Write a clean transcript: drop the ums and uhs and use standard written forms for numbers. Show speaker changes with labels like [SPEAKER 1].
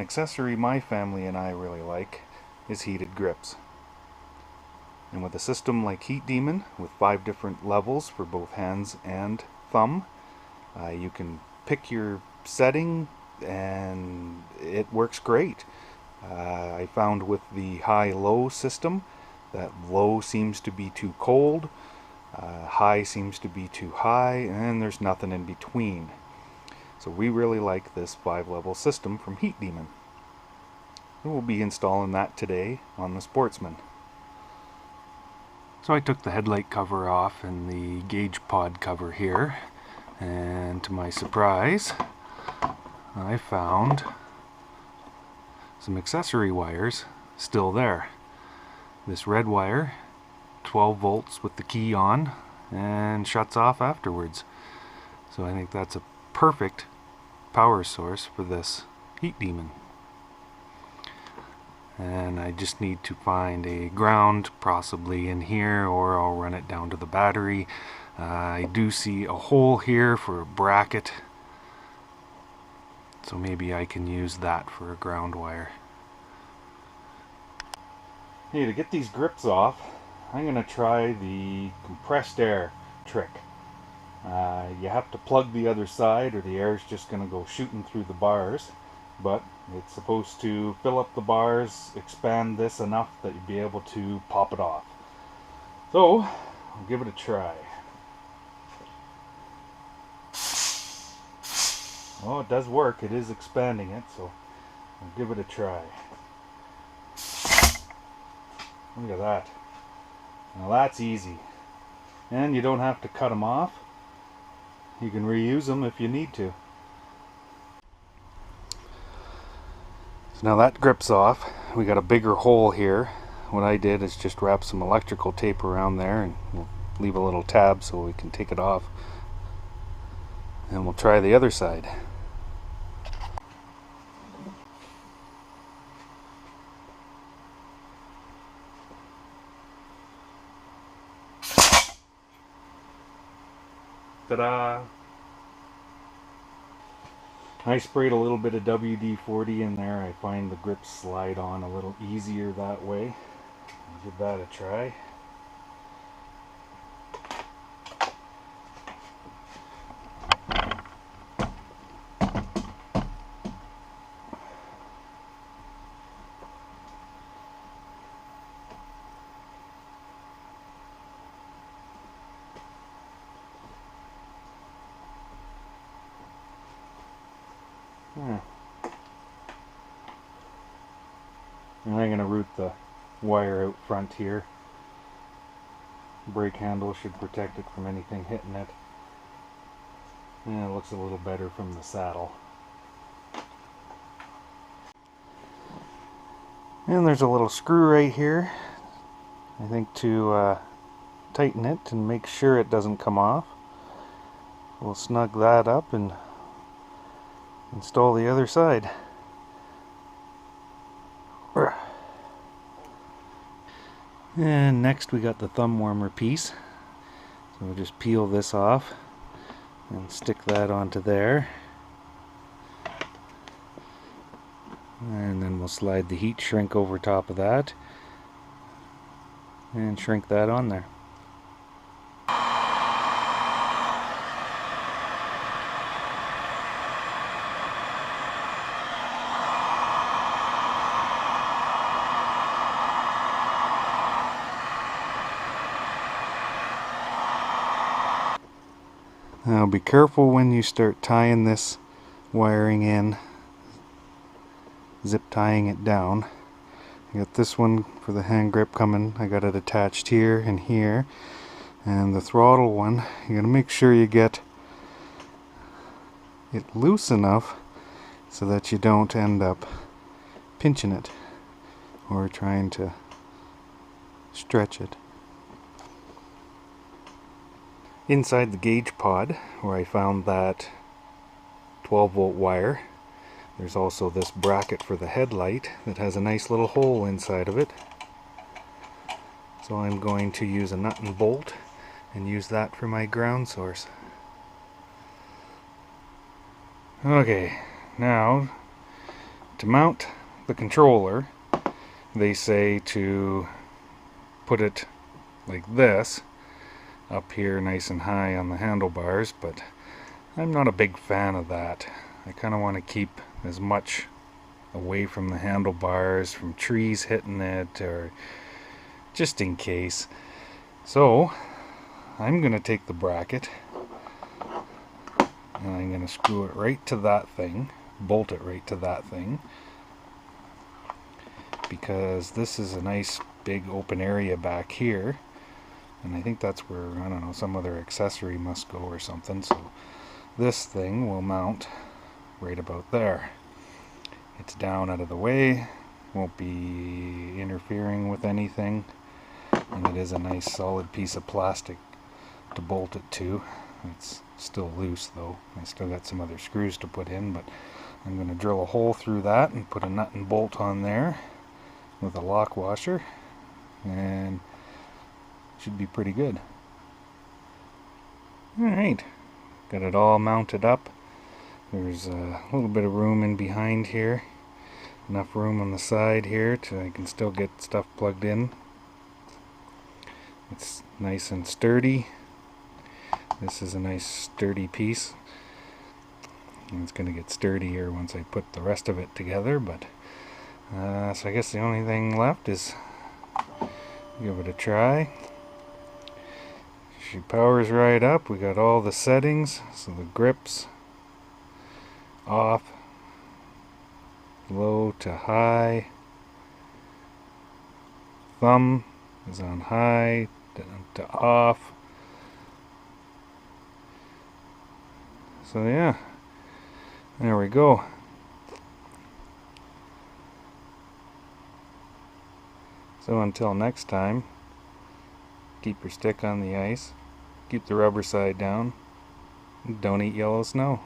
[SPEAKER 1] accessory my family and I really like is heated grips. And with a system like Heat Demon, with 5 different levels for both hands and thumb, you can pick your setting and it works great. I found with the high-low system that low seems to be too cold, high seems to be too high, and there's nothing in between. So we really like this 5-level system from Heat Demon. And we'll be installing that today on the Sportsman. So I took the headlight cover off and the gauge pod cover here, and to my surprise I found some accessory wires still there. This red wire, 12 volts with the key on, and shuts off afterwards. So I think that's a perfect power source for this Heat Demon. And I just need to find a ground, possibly in here, or I'll run it down to the battery. I do see a hole here for a bracket, so maybe I can use that for a ground wire. Hey, to get these grips off, I'm going to try the compressed air trick. You have to plug the other side or the air is just going to go shooting through the bars, but it's supposed to fill up the bars, expand this enough that you'll be able to pop it off. So, I'll give it a try. Oh, it does work. It is expanding it, so I'll give it a try. Look at that. Now that's easy. And you don't have to cut them off. You can reuse them if you need to. So now that grip's off. We got a bigger hole here. What I did is just wrap some electrical tape around there and we'll leave a little tab so we can take it off. And we'll try the other side. Ta-da! I sprayed a little bit of WD-40 in there. I find the grips slide on a little easier that way. I'll give that a try. And I'm going to route the wire out front here. Brake handle should protect it from anything hitting it. And it looks a little better from the saddle. And there's a little screw right here, I think, to tighten it and make sure it doesn't come off. We'll snug that up and install the other side. And next we got the thumb warmer piece. So we'll just peel this off and stick that onto there. And then we'll slide the heat shrink over top of that and shrink that on there. Now be careful when you start tying this wiring in, zip tying it down. I got this one for the hand grip coming. I got it attached here and here. And the throttle one, you gotta make sure you get it loose enough so that you don't end up pinching it or trying to stretch it. Inside the gauge pod, where I found that 12-volt wire, there's also this bracket for the headlight that has a nice little hole inside of it. So I'm going to use a nut and bolt and use that for my ground source. Okay, now To mount the controller, they say to put it like this, up here nice and high on the handlebars, but I'm not a big fan of that. I kind of want to keep as much away from the handlebars, from trees hitting it, or just in case. So I'm going to take the bracket and I'm going to screw it right to that thing, bolt it right to that thing, because this is a nice big open area back here, and I think that's where, I don't know, some other accessory must go or something. So this thing will mount right about there. It's down out of the way, won't be interfering with anything, and it is a nice solid piece of plastic to bolt it to. It's still loose though. I still got some other screws to put in, but I'm going to drill a hole through that and put a nut and bolt on there with a lock washer, and should be pretty good. Alright, got it all mounted up. There's a little bit of room in behind here, enough room on the side here to I can still get stuff plugged in. It's nice and sturdy. This is a nice sturdy piece, and it's going to get sturdier once I put the rest of it together, but so I guess the only thing left is give it a try. She powers right up. We got all the settings, so the grips off, low to high, thumb is on high, down to off. So yeah, there we go. So until next time, keep your stick on the ice, keep the rubber side down, don't eat yellow snow.